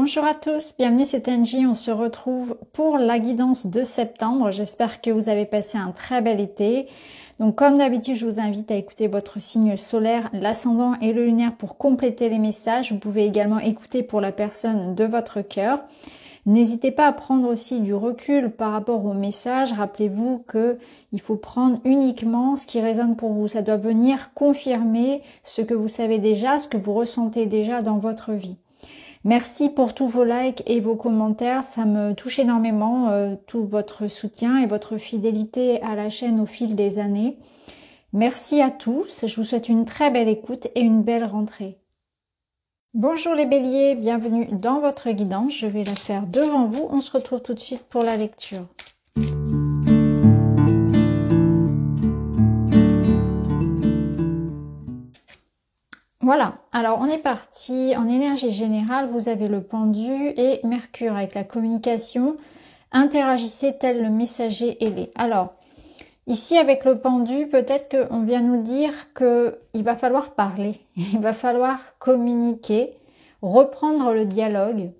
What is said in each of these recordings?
Bonjour à tous, bienvenue, c'est Angie, on se retrouve pour la guidance de septembre. J'espère que vous avez passé un très bel été. Donc comme d'habitude, je vous invite à écouter votre signe solaire, l'ascendant et le lunaire pour compléter les messages. Vous pouvez également écouter pour la personne de votre cœur. N'hésitez pas à prendre aussi du recul par rapport aux messages. Rappelez-vous que il faut prendre uniquement ce qui résonne pour vous. Ça doit venir confirmer ce que vous savez déjà, ce que vous ressentez déjà dans votre vie. Merci pour tous vos likes et vos commentaires, ça me touche énormément, tout votre soutien et votre fidélité à la chaîne au fil des années. Merci à tous, je vous souhaite une très belle écoute et une belle rentrée. Bonjour les béliers, bienvenue dans votre guidance, je vais la faire devant vous, on se retrouve tout de suite pour la lecture. Voilà, alors on est parti. En énergie générale, vous avez le pendu et Mercure avec la communication. Interagissez tel le messager ailé. Alors, ici avec le pendu, peut-être qu'on vient nous dire qu'il va falloir parler, il va falloir communiquer, reprendre le dialogue.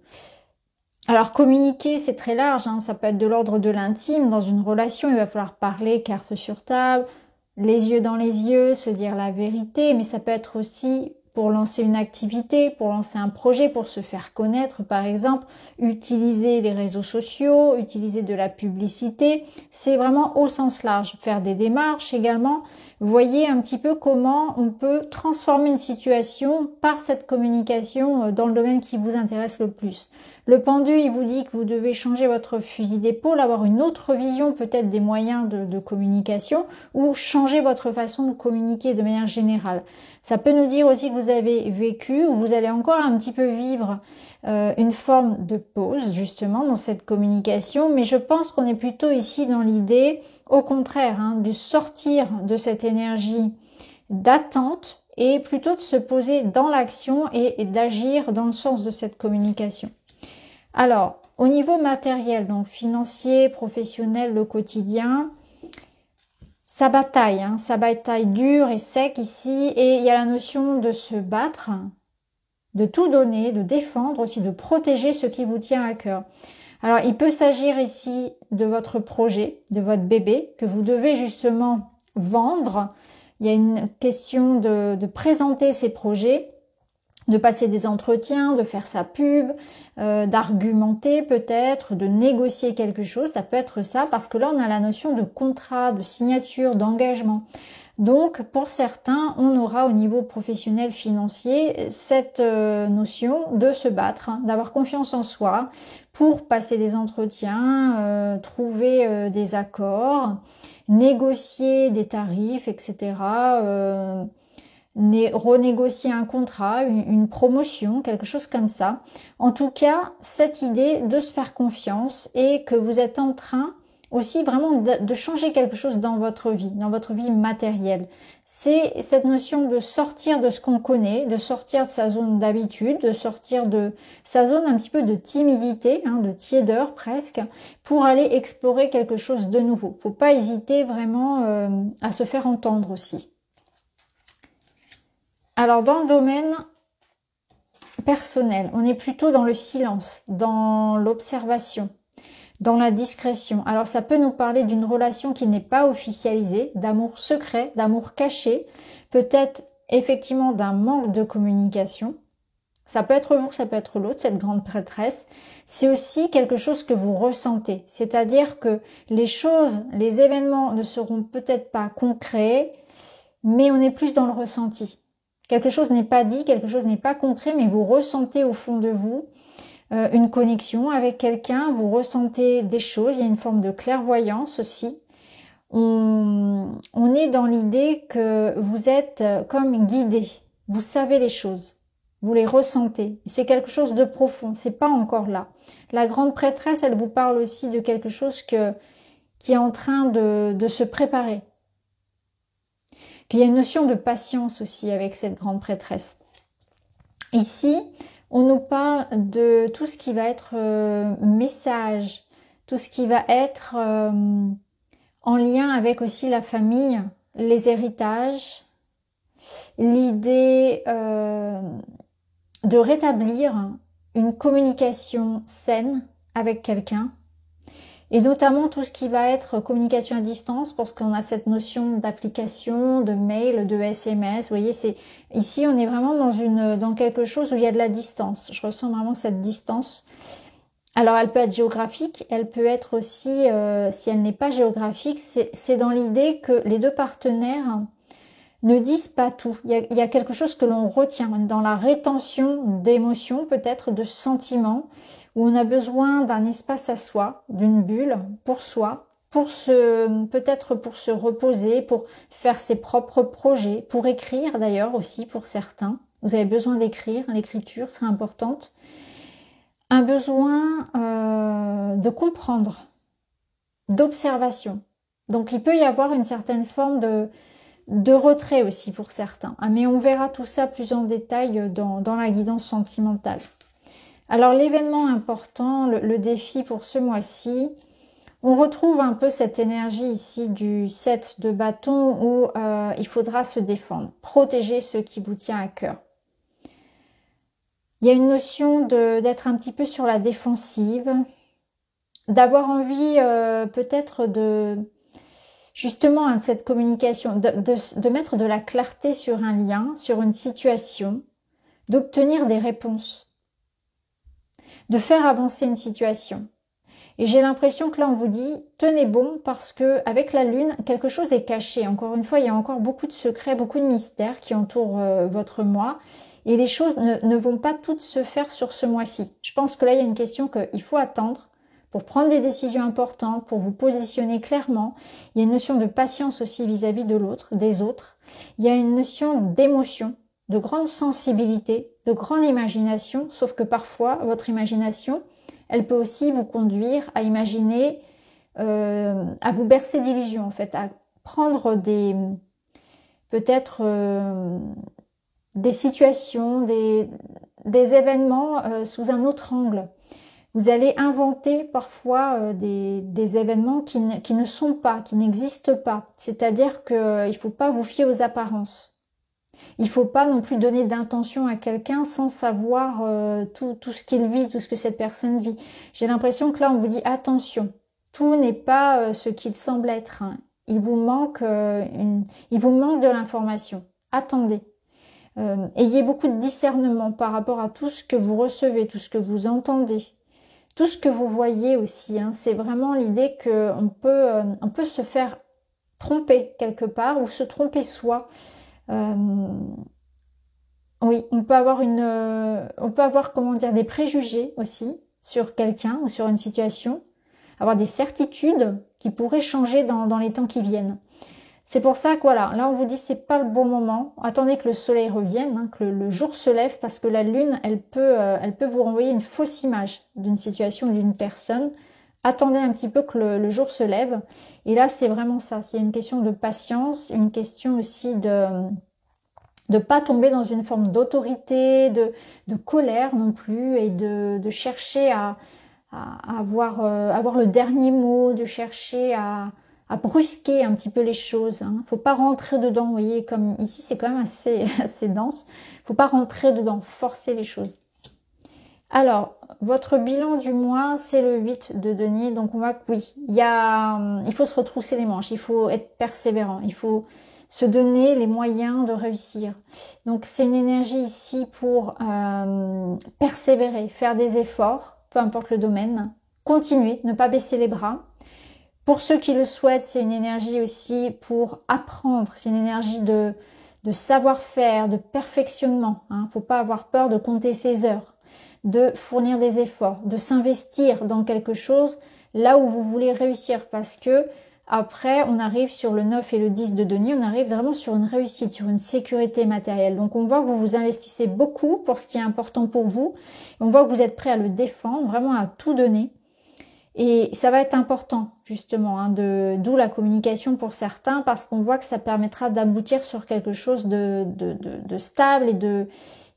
Alors communiquer, c'est très large, hein, ça peut être de l'ordre de l'intime. Dans une relation, il va falloir parler, carte sur table, les yeux dans les yeux, se dire la vérité, mais ça peut être aussi pour lancer une activité, pour lancer un projet, pour se faire connaître, par exemple, utiliser les réseaux sociaux, utiliser de la publicité, c'est vraiment au sens large. Faire des démarches également, voyez un petit peu comment on peut transformer une situation par cette communication dans le domaine qui vous intéresse le plus. Le pendu, il vous dit que vous devez changer votre fusil d'épaule, avoir une autre vision peut-être des moyens de communication ou changer votre façon de communiquer de manière générale. Ça peut nous dire aussi que vous avez vécu ou vous allez encore un petit peu vivre une forme de pause justement dans cette communication, mais je pense qu'on est plutôt ici dans l'idée, au contraire, hein, de sortir de cette énergie d'attente et plutôt de se poser dans l'action et d'agir dans le sens de cette communication. Alors, au niveau matériel, donc financier, professionnel, le quotidien, ça bataille dure et sec ici, et il y a la notion de se battre, de tout donner, de défendre aussi, de protéger ce qui vous tient à cœur. Alors, il peut s'agir ici de votre projet, de votre bébé, que vous devez justement vendre. Il y a une question de présenter ces projets, de passer des entretiens, de faire sa pub, d'argumenter peut-être, de négocier quelque chose, ça peut être ça, parce que là on a la notion de contrat, de signature, d'engagement. Donc pour certains, on aura au niveau professionnel financier cette notion de se battre, hein, d'avoir confiance en soi pour passer des entretiens, trouver des accords, négocier des tarifs, etc., renégocier un contrat, une promotion, quelque chose comme ça. En tout cas, cette idée de se faire confiance et que vous êtes en train aussi vraiment de changer quelque chose dans votre vie matérielle. C'est cette notion de sortir de ce qu'on connaît, de sortir de sa zone d'habitude, de sortir de sa zone un petit peu de timidité, hein, de tiédeur presque, pour aller explorer quelque chose de nouveau. Faut pas hésiter vraiment à se faire entendre aussi. Alors dans le domaine personnel, on est plutôt dans le silence, dans l'observation, dans la discrétion. Alors ça peut nous parler d'une relation qui n'est pas officialisée, d'amour secret, d'amour caché, peut-être effectivement d'un manque de communication. Ça peut être vous, ça peut être l'autre, cette grande prêtresse. C'est aussi quelque chose que vous ressentez, c'est-à-dire que les choses, les événements ne seront peut-être pas concrets, mais on est plus dans le ressenti. Quelque chose n'est pas dit, quelque chose n'est pas concret, mais vous ressentez au fond de vous une connexion avec quelqu'un, vous ressentez des choses, il y a une forme de clairvoyance aussi. On est dans l'idée que vous êtes comme guidé, vous savez les choses, vous les ressentez. C'est quelque chose de profond, c'est pas encore là. La grande prêtresse, elle vous parle aussi de quelque chose qui est en train de se préparer. Puis il y a une notion de patience aussi avec cette grande prêtresse. Ici, on nous parle de tout ce qui va être message, tout ce qui va être en lien avec aussi la famille, les héritages, l'idée de rétablir une communication saine avec quelqu'un. Et notamment tout ce qui va être communication à distance, parce qu'on a cette notion d'application, de mail, de SMS. Vous voyez, ici on est vraiment dans quelque chose où il y a de la distance. Je ressens vraiment cette distance. Alors elle peut être géographique, elle peut être aussi, si elle n'est pas géographique, c'est dans l'idée que les deux partenaires ne disent pas tout. Il y a quelque chose que l'on retient dans la rétention d'émotions, peut-être de sentiments, où on a besoin d'un espace à soi, d'une bulle pour soi, peut-être pour se reposer, pour faire ses propres projets, pour écrire d'ailleurs aussi pour certains. Vous avez besoin d'écrire, l'écriture serait importante. Un besoin de comprendre, d'observation. Donc il peut y avoir une certaine forme de retrait aussi pour certains. Mais on verra tout ça plus en détail dans la guidance sentimentale. Alors l'événement important, le défi pour ce mois-ci, on retrouve un peu cette énergie ici du 7 de bâton où il faudra se défendre, protéger ce qui vous tient à cœur. Il y a une notion d'être un petit peu sur la défensive, d'avoir envie peut-être justement de cette communication, de mettre de la clarté sur un lien, sur une situation, d'obtenir des réponses, de faire avancer une situation. Et j'ai l'impression que là on vous dit tenez bon parce que avec la lune quelque chose est caché. Encore une fois il y a encore beaucoup de secrets, beaucoup de mystères qui entourent votre mois et les choses ne vont pas toutes se faire sur ce mois-ci. Je pense que là il y a une question qu'il faut attendre pour prendre des décisions importantes, pour vous positionner clairement. Il y a une notion de patience aussi vis-à-vis de l'autre, des autres. Il y a une notion d'émotion, de grande sensibilité, de grande imagination, sauf que parfois votre imagination elle peut aussi vous conduire à imaginer, à vous bercer d'illusions en fait, à prendre peut-être des situations, des événements sous un autre angle. Vous allez inventer parfois des événements qui ne sont pas, qui n'existent pas. C'est-à-dire qu'il ne faut pas vous fier aux apparences. Il ne faut pas non plus donner d'intention à quelqu'un sans savoir tout ce qu'il vit, tout ce que cette personne vit. J'ai l'impression que là, on vous dit attention, tout n'est pas ce qu'il semble être. Hein. Il vous manque de l'information. Attendez. Ayez beaucoup de discernement par rapport à tout ce que vous recevez, tout ce que vous entendez, tout ce que vous voyez aussi. Hein. C'est vraiment l'idée qu'on peut se faire tromper quelque part ou se tromper soi. Oui, on peut avoir comment dire des préjugés aussi sur quelqu'un ou sur une situation, avoir des certitudes qui pourraient changer dans les temps qui viennent. C'est pour ça que voilà, là on vous dit c'est pas le bon moment. Attendez que le soleil revienne, hein, que le jour se lève parce que la lune elle peut vous renvoyer une fausse image d'une situation ou d'une personne. Attendez un petit peu que le jour se lève. Et là, c'est vraiment ça. C'est une question de patience, une question aussi de pas tomber dans une forme d'autorité, de colère non plus, et de chercher à avoir le dernier mot, de chercher à brusquer un petit peu les choses. Hein. Faut pas rentrer dedans, vous voyez, comme ici, c'est quand même assez dense. Faut pas rentrer dedans, forcer les choses. Alors, votre bilan du mois, c'est le 8 de denier. Donc, on voit que oui, il faut se retrousser les manches, il faut être persévérant, il faut se donner les moyens de réussir. Donc, c'est une énergie ici pour persévérer, faire des efforts, peu importe le domaine, continuer, ne pas baisser les bras. Pour ceux qui le souhaitent, c'est une énergie aussi pour apprendre, c'est une énergie de savoir-faire, de perfectionnement. Hein. Faut pas avoir peur de compter ses heures, de fournir des efforts, de s'investir dans quelque chose là où vous voulez réussir parce que après on arrive sur le 9 et le 10 de denier, on arrive vraiment sur une réussite, sur une sécurité matérielle. Donc on voit que vous vous investissez beaucoup pour ce qui est important pour vous. On voit que vous êtes prêt à le défendre, vraiment à tout donner. Et ça va être important justement, hein, d'où la communication pour certains parce qu'on voit que ça permettra d'aboutir sur quelque chose de stable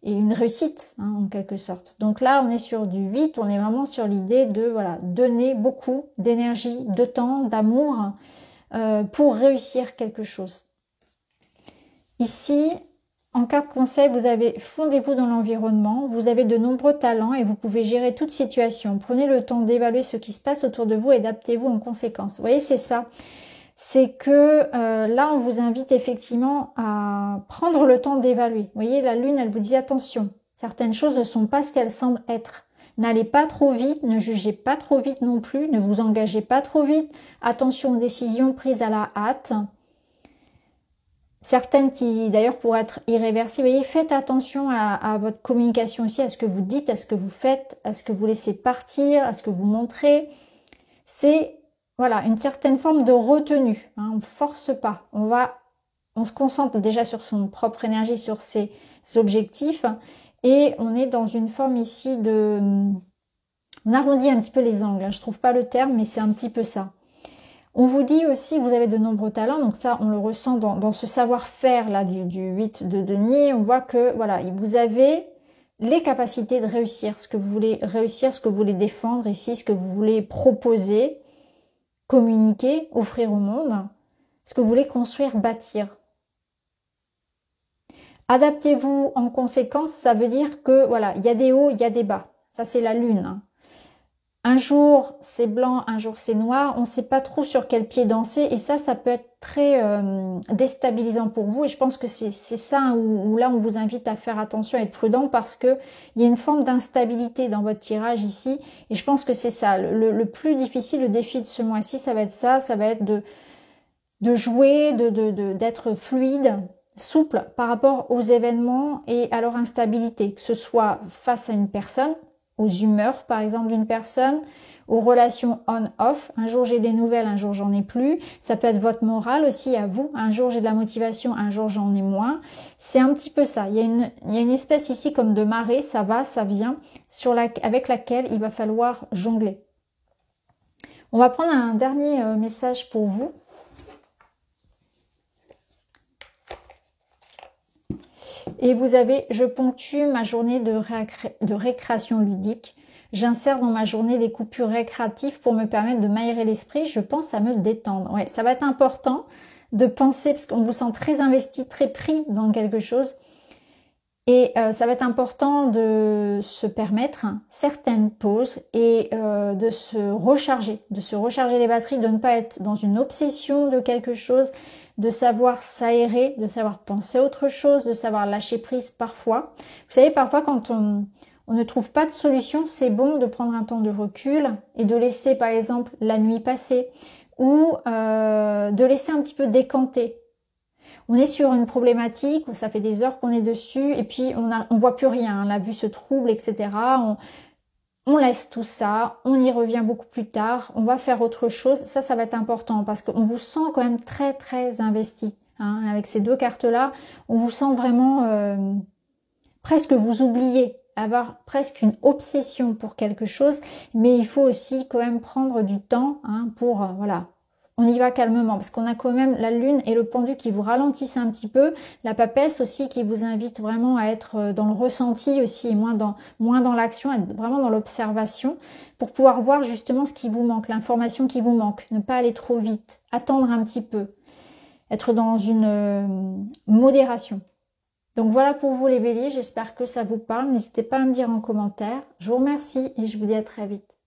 et une réussite, hein, en quelque sorte. Donc là, on est sur du 8, on est vraiment sur l'idée de voilà donner beaucoup d'énergie, de temps, d'amour pour réussir quelque chose. Ici, En carte conseil, vous avez fondez-vous dans l'environnement, vous avez de nombreux talents et vous pouvez gérer toute situation. Prenez le temps d'évaluer ce qui se passe autour de vous et adaptez-vous en conséquence. Vous voyez, c'est ça. C'est que là, on vous invite effectivement à prendre le temps d'évaluer. Vous voyez, la lune, elle vous dit attention, certaines choses ne sont pas ce qu'elles semblent être. N'allez pas trop vite, ne jugez pas trop vite non plus, ne vous engagez pas trop vite. Attention aux décisions prises à la hâte. Certaines qui d'ailleurs pourraient être irréversibles. Vous voyez, faites attention à votre communication aussi, à ce que vous dites, à ce que vous faites, à ce que vous laissez partir, à ce que vous montrez. C'est voilà, une certaine forme de retenue. Hein, on ne force pas. On se concentre déjà sur son propre énergie, sur ses objectifs. Et on est dans une forme ici de... On arrondit un petit peu les angles. Hein, je trouve pas le terme, mais c'est un petit peu ça. On vous dit aussi que vous avez de nombreux talents, donc ça on le ressent dans ce savoir-faire là du 8 de denier. On voit que voilà, vous avez les capacités de réussir ce que vous voulez réussir, ce que vous voulez défendre ici, ce que vous voulez proposer, communiquer, offrir au monde, ce que vous voulez construire, bâtir. Adaptez-vous en conséquence, ça veut dire que voilà, il y a des hauts, il y a des bas. Ça c'est la lune. Hein. Un jour c'est blanc, un jour c'est noir, on ne sait pas trop sur quel pied danser et ça peut être très déstabilisant pour vous et je pense que c'est ça où là on vous invite à faire attention, à être prudent parce que il y a une forme d'instabilité dans votre tirage ici et je pense que c'est ça, le plus difficile, le défi de ce mois-ci, ça va être de jouer, d'être fluide, souple par rapport aux événements et à leur instabilité, que ce soit face à une personne, aux humeurs par exemple d'une personne, aux relations on-off. Un jour j'ai des nouvelles, un jour j'en ai plus. Ça peut être votre morale aussi à vous. Un jour j'ai de la motivation, un jour j'en ai moins. C'est un petit peu ça. Il y a une espèce ici comme de marée, ça va, ça vient, avec laquelle il va falloir jongler. On va prendre un dernier message pour vous. Et vous avez, je ponctue ma journée de récréation ludique. J'insère dans ma journée des coupures récréatives pour me permettre de m'aérer l'esprit. Je pense à me détendre. Ouais, ça va être important de penser, parce qu'on vous sent très investi, très pris dans quelque chose. Et ça va être important de se permettre certaines pauses et de se recharger les batteries, de ne pas être dans une obsession de quelque chose, de savoir s'aérer, de savoir penser à autre chose, de savoir lâcher prise parfois. Vous savez, parfois quand on ne trouve pas de solution, c'est bon de prendre un temps de recul et de laisser par exemple la nuit passer ou de laisser un petit peu décanter. On est sur une problématique où ça fait des heures qu'on est dessus et puis on voit plus rien, la vue se trouble, etc. On laisse tout ça, on y revient beaucoup plus tard, on va faire autre chose. Ça va être important parce qu'on vous sent quand même très très investi. Hein. Avec ces deux cartes-là, on vous sent vraiment presque vous oublier, avoir presque une obsession pour quelque chose. Mais il faut aussi quand même prendre du temps pour, voilà, on y va calmement parce qu'on a quand même la lune et le pendu qui vous ralentissent un petit peu, la papesse aussi qui vous invite vraiment à être dans le ressenti aussi et moins dans l'action, être vraiment dans l'observation pour pouvoir voir justement ce qui vous manque, l'information qui vous manque, ne pas aller trop vite, attendre un petit peu, être dans une modération. Donc voilà pour vous les béliers, j'espère que ça vous parle, n'hésitez pas à me dire en commentaire. Je vous remercie et je vous dis à très vite.